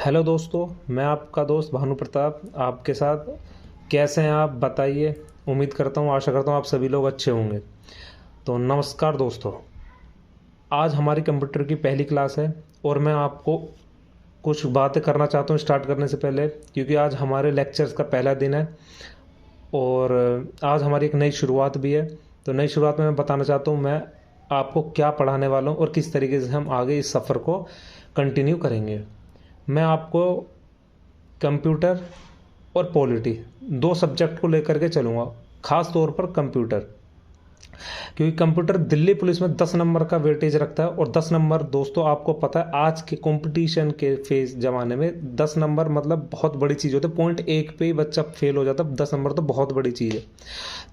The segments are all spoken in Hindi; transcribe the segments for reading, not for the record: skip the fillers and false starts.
हेलो दोस्तों, मैं आपका दोस्त भानु प्रताप आपके साथ। कैसे हैं आप बताइए। उम्मीद करता हूँ, आशा करता हूँ आप सभी लोग अच्छे होंगे। तो नमस्कार दोस्तों, आज हमारी कंप्यूटर की पहली क्लास है और मैं आपको कुछ बातें करना चाहता हूँ स्टार्ट करने से पहले, क्योंकि आज हमारे लेक्चर्स का पहला दिन है और आज हमारी एक नई शुरुआत भी है। तो नई शुरुआत में मैं बताना चाहता हूँ मैं आपको क्या पढ़ाने वाला हूँ और किस तरीके से हम आगे इस सफ़र को कंटिन्यू करेंगे। मैं आपको कंप्यूटर और पॉलिटी दो सब्जेक्ट को लेकर के चलूँगा, ख़ास तौर पर कंप्यूटर, क्योंकि कंप्यूटर दिल्ली पुलिस में 10 नंबर का वेटेज रखता है। और 10 नंबर दोस्तों आपको पता है आज के कंपटीशन के फेस ज़माने में 10 नंबर मतलब बहुत बड़ी चीज़ होती है। पॉइंट एक पे ही बच्चा फेल हो जाता है, 10 नंबर तो बहुत बड़ी चीज़ है।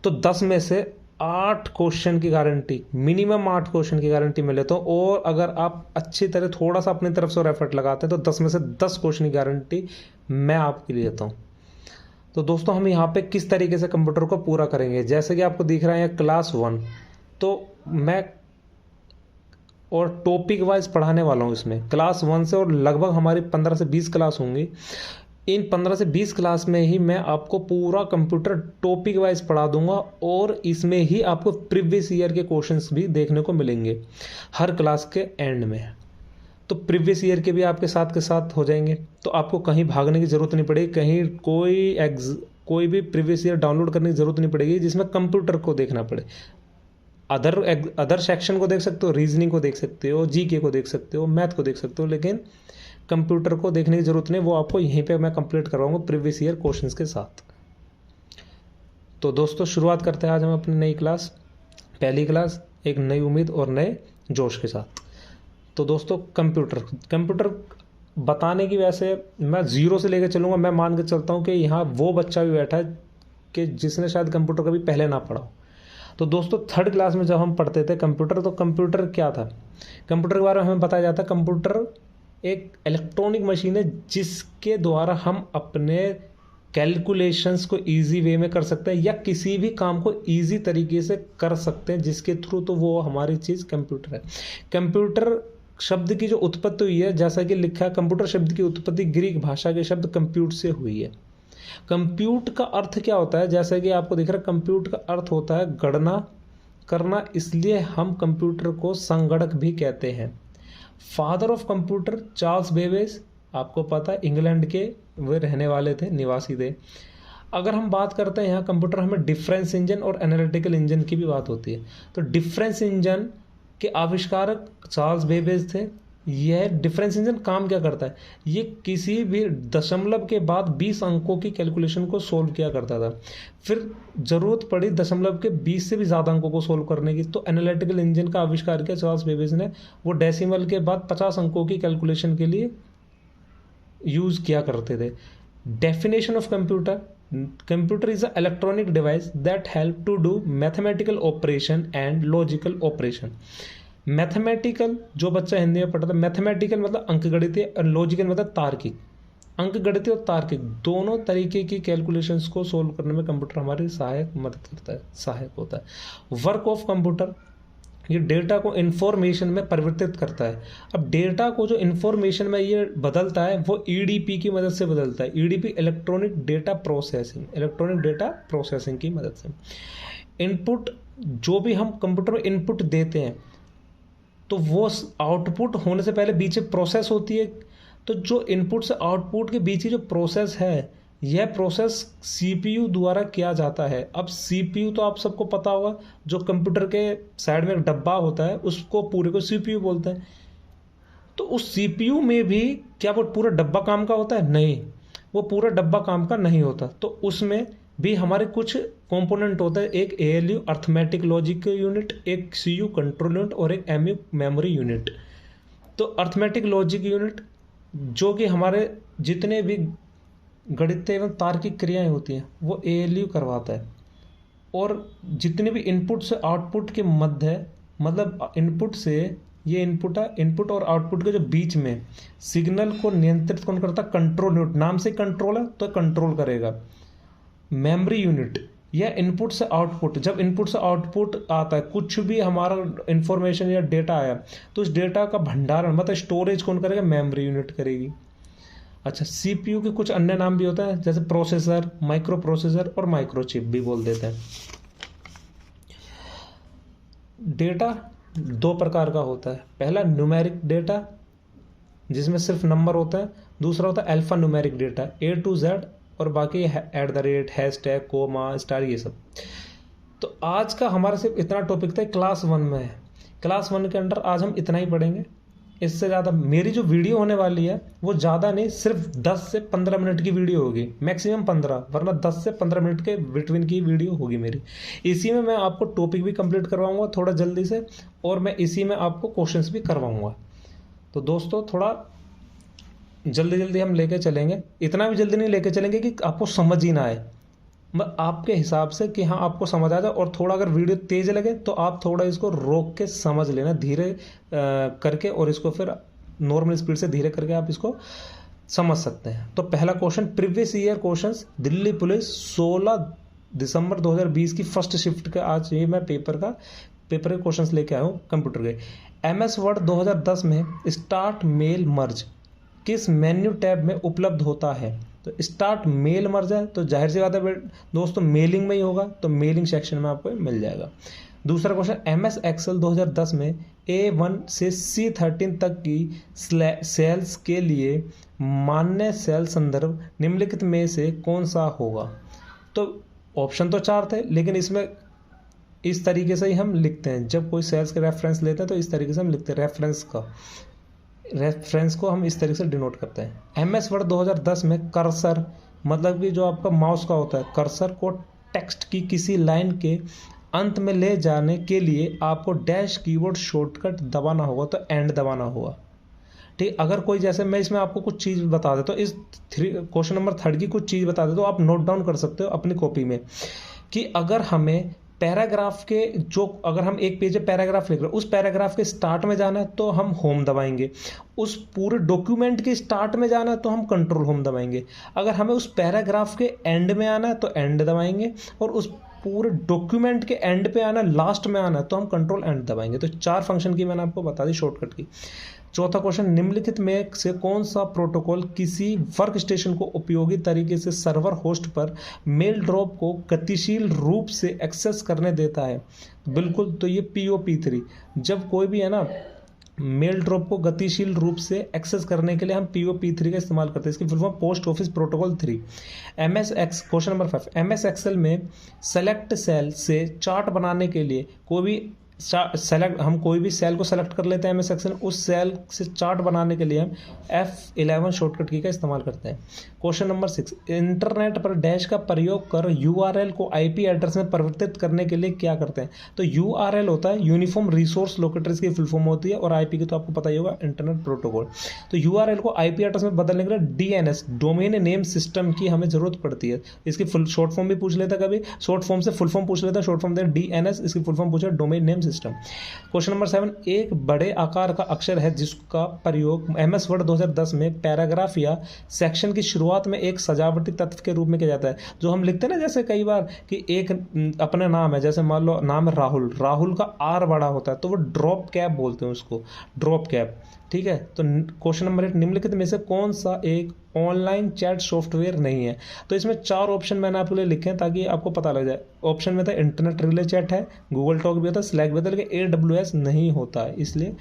तो 10 में से 8 क्वेश्चन की गारंटी, मिनिमम 8 क्वेश्चन की गारंटी मैं लेता हूँ। और अगर आप अच्छी तरह थोड़ा सा अपनी तरफ से और एफर्ट लगाते हैं तो 10 में से 10 क्वेश्चन की गारंटी मैं आपके लिए देता हूँ। तो दोस्तों हम यहाँ पे किस तरीके से कंप्यूटर को पूरा करेंगे, जैसे कि आपको दिख रहा है क्लास 1, तो मैं और टॉपिक वाइज पढ़ाने वाला हूँ इसमें क्लास 1 से, और लगभग हमारी 15 से 20 क्लास होंगी। इन 15 से 20 क्लास में ही मैं आपको पूरा कंप्यूटर टॉपिक वाइज पढ़ा दूंगा और इसमें ही आपको प्रीवियस ईयर के क्वेश्चंस भी देखने को मिलेंगे हर क्लास के एंड में। तो प्रीवियस ईयर के भी आपके साथ के साथ हो जाएंगे, तो आपको कहीं भागने की ज़रूरत नहीं पड़ेगी, कहीं कोई भी प्रीवियस ईयर डाउनलोड करने की ज़रूरत नहीं पड़ेगी जिसमें कंप्यूटर को देखना पड़े। अदर सेक्शन को देख सकते हो, रीजनिंग को देख सकते हो, जीके को देख सकते हो, मैथ को देख सकते हो, लेकिन कंप्यूटर को देखने की ज़रूरत नहीं। वो आपको यहीं पे मैं कंप्लीट करवाऊंगा प्रीवियस ईयर क्वेश्चंस के साथ। तो दोस्तों शुरुआत करते हैं आज हम अपनी नई क्लास, पहली क्लास, एक नई उम्मीद और नए जोश के साथ। तो दोस्तों कंप्यूटर बताने की वैसे मैं ज़ीरो से लेकर चलूँगा। मैं मान के चलता हूँ कि यहाँ वो बच्चा भी बैठा है कि जिसने शायद कंप्यूटर कभी पहले ना पढ़ा हो। तो दोस्तों 3rd क्लास में जब हम पढ़ते थे कंप्यूटर, तो कंप्यूटर क्या था, कंप्यूटर के बारे में हमें बताया जाता है कंप्यूटर एक इलेक्ट्रॉनिक मशीन है जिसके द्वारा हम अपने कैलकुलेशंस को इजी वे में कर सकते हैं या किसी भी काम को इजी तरीके से कर सकते हैं जिसके थ्रू, तो वो हमारी चीज़ कंप्यूटर है। कंप्यूटर शब्द की जो उत्पत्ति हुई है, जैसा कि लिखा है, कंप्यूटर शब्द की उत्पत्ति ग्रीक भाषा के शब्द कंप्यूट से हुई है। कंप्यूट का अर्थ क्या होता है, जैसा कि आपको दिख रहा है, कंप्यूट का अर्थ होता है गणना करना, इसलिए हम कंप्यूटर को संगणक भी कहते हैं। Father of computer Charles Babbage, आपको पता है इंग्लैंड के वे रहने वाले थे, निवासी थे। अगर हम बात करते हैं यहाँ कंप्यूटर, हमें डिफरेंस इंजन और एनालिटिकल इंजन की भी बात होती है। तो डिफरेंस इंजन के आविष्कारक चार्ल्स बेबेज थे। यह डिफरेंस इंजन काम क्या करता है, ये किसी भी दशमलव के बाद 20 अंकों की कैलकुलेशन को सोल्व किया करता था। फिर ज़रूरत पड़ी दशमलव के 20 से भी ज़्यादा अंकों को सोल्व करने की, तो एनालिटिकल इंजन का आविष्कार किया चार्ल्स बेबेज ने। वो डेसिमल के बाद 50 अंकों की कैलकुलेशन के लिए यूज़ किया करते थे। Definition of computer, computer is a electronic device that help to do mathematical operation and logical operation. Mathematical जो बच्चा हिंदी में पढ़ता है, मैथमेटिकल मतलब अंकगणितीय और लॉजिकल मतलब तार्किक। अंकगणितीय और तार्किक दोनों तरीके की कैलकुलेशंस को सोल्व करने में कंप्यूटर हमारी मदद करता है, सहायक होता है। वर्क ऑफ कंप्यूटर, ये डेटा को इन्फॉर्मेशन में परिवर्तित करता है। अब डेटा को जो इन्फॉर्मेशन में ये बदलता है वो ईडीपी की मदद से बदलता है। EDP electronic data processing, electronic data processing की मदद से। इनपुट, जो भी हम कंप्यूटर में इनपुट देते हैं तो वो आउटपुट होने से पहले बीच में प्रोसेस होती है। तो जो इनपुट से आउटपुट के बीच की जो प्रोसेस है, यह प्रोसेस सीपीयू द्वारा किया जाता है। अब सीपीयू तो आप सबको पता होगा, जो कंप्यूटर के साइड में एक डब्बा होता है उसको पूरे को सीपीयू बोलते हैं। तो उस सीपीयू में भी क्या वो पूरा डब्बा काम का होता है? नहीं, वो पूरा डब्बा काम का नहीं होता। तो उसमें भी हमारे कुछ कंपोनेंट होते हैं, एक एएलयू अर्थमेटिक लॉजिक यूनिट, एक सीयू कंट्रोल यूनिट और एक एमयू मेमोरी यूनिट। तो अर्थमेटिक लॉजिक यूनिट जो कि हमारे जितने भी गणितीय एवं तार्किक क्रियाएं होती हैं वो एएलयू करवाता है। और जितने भी इनपुट से आउटपुट के मध्य, मतलब इनपुट से ये इनपुट है, इनपुट और आउटपुट के जो बीच में सिग्नल को नियंत्रित कौन करता है? Control unit. नाम से कंट्रोल है तो कंट्रोल करेगा। मेमोरी यूनिट, यह इनपुट से आउटपुट, जब इनपुट से आउटपुट आता है, कुछ भी हमारा इंफॉर्मेशन या डेटा आया तो उस डेटा का भंडारण मतलब स्टोरेज कौन करेगा? मेमोरी यूनिट करेगी। अच्छा, सीपीयू के कुछ अन्य नाम भी होते हैं, जैसे प्रोसेसर, माइक्रो प्रोसेसर और माइक्रोचिप भी बोल देते हैं। डेटा दो प्रकार का होता है, पहला न्यूमेरिक डेटा जिसमें सिर्फ नंबर होता है, दूसरा होता है alpha numeric data, A to Z, और बाकी @ हैशटैग कोमा स्टार ये सब। तो आज का हमारा सिर्फ इतना टॉपिक था, क्लास 1 में है। क्लास 1 के अंडर आज हम इतना ही पढ़ेंगे, इससे ज़्यादा मेरी जो वीडियो होने वाली है वो ज़्यादा नहीं, सिर्फ 10 से 15 मिनट की वीडियो होगी, मैक्सिमम 15, वरना 10 से 15 मिनट के बिटवीन की वीडियो होगी मेरी। इसी में मैं आपको टॉपिक भी कंप्लीट करवाऊंगा थोड़ा जल्दी से, और मैं इसी में आपको क्वेश्चंस भी करवाऊंगा। तो दोस्तों थोड़ा जल्दी जल्दी हम लेके चलेंगे, इतना भी जल्दी नहीं लेके चलेंगे कि आपको समझ ही ना आए, मैं आपके हिसाब से कि हाँ आपको समझ आ जाए। और थोड़ा अगर वीडियो तेज लगे तो आप थोड़ा इसको रोक के समझ लेना धीरे करके, और इसको फिर नॉर्मल स्पीड से धीरे करके आप इसको समझ सकते हैं। तो पहला question, previous year questions, Delhi police 16 दिसंबर 2020 की फर्स्ट शिफ्ट का आज ये मैं पेपर के क्वेश्चंस लेके आया हूँ कंप्यूटर के। MS वर्ड 2010 में स्टार्ट मेल मर्ज किस मेन्यू टैब में उपलब्ध होता है? तो स्टार्ट मेल मर्ज है तो जाहिर सी बात है दोस्तों मेलिंग में ही होगा, तो मेलिंग सेक्शन में आपको मिल जाएगा। दूसरा क्वेश्चन, MS एक्सेल 2010 में A1 से C13 तक की सेल्स के लिए मान्य सेल संदर्भ निम्नलिखित में से कौन सा होगा? तो ऑप्शन तो 4 थे, लेकिन इसमें इस तरीके से ही हम लिखते हैं, जब कोई सेल्स के रेफरेंस लेते हैं तो इस तरीके से हम लिखते हैं, रेफरेंस को हम इस तरीके से डिनोट करते हैं। MS वर्ड 2010 में कर्सर, मतलब कि जो आपका माउस का होता है, कर्सर को टेक्स्ट की किसी लाइन के अंत में ले जाने के लिए आपको डैश कीबोर्ड शॉर्टकट दबाना होगा, तो एंड दबाना होगा। ठीक, अगर कोई जैसे मैं इसमें आपको कुछ चीज़ बता देता हूँ, इस क्वेश्चन नंबर 3 की कुछ चीज़ बता देता हूँ, आप नोट डाउन कर सकते हो अपनी कॉपी में, कि अगर हमें पैराग्राफ के जो, अगर हम एक पेज पे पैराग्राफ लिख रहे हैं, उस पैराग्राफ के स्टार्ट में जाना है तो हम होम दबाएंगे, उस पूरे डॉक्यूमेंट के स्टार्ट में जाना है तो हम कंट्रोल होम दबाएंगे, अगर हमें उस पैराग्राफ के एंड में आना है तो एंड दबाएंगे, और उस पूरे डॉक्यूमेंट के एंड पे आना, लास्ट में आना है तो हम कंट्रोल एंड दबाएंगे। तो 4 फंक्शन की मैंने आपको बता दी शॉर्टकट की। चौथा क्वेश्चन, निम्नलिखित में से कौन सा प्रोटोकॉल किसी वर्क स्टेशन को उपयोगी तरीके से सर्वर होस्ट पर मेल ड्रॉप को गतिशील रूप से एक्सेस करने देता है? बिल्कुल, तो ये POP3। जब कोई भी है ना मेल ड्रॉप को गतिशील रूप से एक्सेस करने के लिए हम POP3 का इस्तेमाल करते हैं, इसकी full form post office protocol 3। Question number 5, MS Excel में सेलेक्ट सेल से चार्ट बनाने के लिए कोई भी हम कोई भी सेल को सेलेक्ट कर लेते हैं MS एक्सेल, उस सेल से चार्ट बनाने के लिए हम F11 शॉर्टकट की का इस्तेमाल करते हैं। क्वेश्चन नंबर 6, इंटरनेट पर डैश का प्रयोग कर URL को IP एड्रेस में परिवर्तित करने के लिए क्या करते हैं? तो URL होता है यूनिफॉर्म रिसोर्स लोकेटर, की फुल फॉर्म होती है, और IP की तो आपको पता ही होगा, इंटरनेट प्रोटोकॉल। तो URL को IP एड्रेस में बदलने के लिए DNS, डोमेन नेम सिस्टम की हमें जरूरत पड़ती है। इसकी फुल शॉर्ट फॉर्म भी पूछ लेता है, कभी शॉर्ट फॉर्म से फुल फॉर्म पूछ लेता है, शॉर्ट फॉर्म दें DNS, इसकी फुल फॉर्म पूछा domain name system. Question number 7, एक बड़े आकार का अक्षर है जिसका प्रयोग MS वर्ड 2010 में पैराग्राफ या सेक्शन की शुरुआत में एक सजावटी तत्व के रूप में किया जाता है। जो हम लिखते हैं ना, जैसे कई बार कि एक अपना नाम है, जैसे मान लो नाम है राहुल का R बड़ा होता है तो वो ड्रॉप कैप बोलते हैं उसको, ड्रॉप कैप। ठीक है, तो क्वेश्चन नंबर 8, निम्नलिखित में से कौन सा एक ऑनलाइन चैट सॉफ्टवेयर नहीं है? तो इसमें 4 ऑप्शन मैंने आपके लिए लिखे हैं ताकि आपको पता लग जाए। ऑप्शन में था इंटरनेट रिले चैट है, गूगल टॉक भी होता है, स्लैक भी होता है, लेकिन AWS नहीं होता है, इसलिए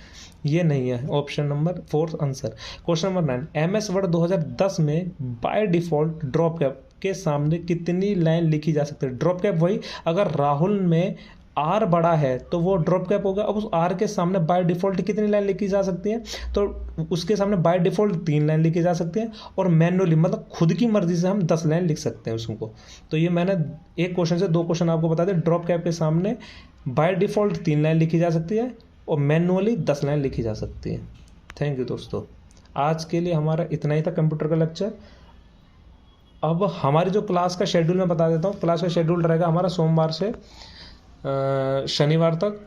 ये नहीं है। Option number 4 answer. Question number 9, MS word 2010 में बाय डिफॉल्ट ड्रॉप कैप के सामने कितनी लाइन लिखी जा सकती है? ड्रॉप कैप वही, अगर राहुल में R बड़ा है तो वो ड्रॉप कैप होगा। अब उस R के सामने बाय डिफॉल्ट कितनी लाइन लिखी जा सकती है? तो उसके सामने बाय डिफॉल्ट 3 लाइन लिखी जा सकती है, और मैनुअली मतलब खुद की मर्जी से हम 10 लाइन लिख सकते हैं उसको। तो ये मैंने एक क्वेश्चन से 2 क्वेश्चन आपको बता दें। ड्रॉप कैप के सामने बाय डिफॉल्ट 3 लाइन लिखी जा सकती है, और मैनुअली 10 लाइन लिखी जा सकती है। थैंक यू दोस्तों, आज के लिए हमारा इतना ही था कंप्यूटर का लेक्चर। अब हमारी जो क्लास का शेड्यूल मैं बता देता हूँ। क्लास का शेड्यूल रहेगा हमारा सोमवार से शनिवार तक,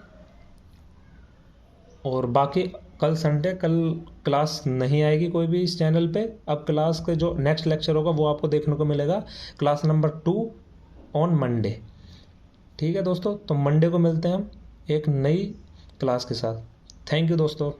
और बाकी कल संडे, कल क्लास नहीं आएगी कोई भी इस चैनल पे। अब क्लास का जो नेक्स्ट लेक्चर होगा वो आपको देखने को मिलेगा, क्लास नंबर 2 ऑन मंडे। ठीक है दोस्तों, तो मंडे को मिलते हैं हम एक नई क्लास के साथ। थैंक यू दोस्तों।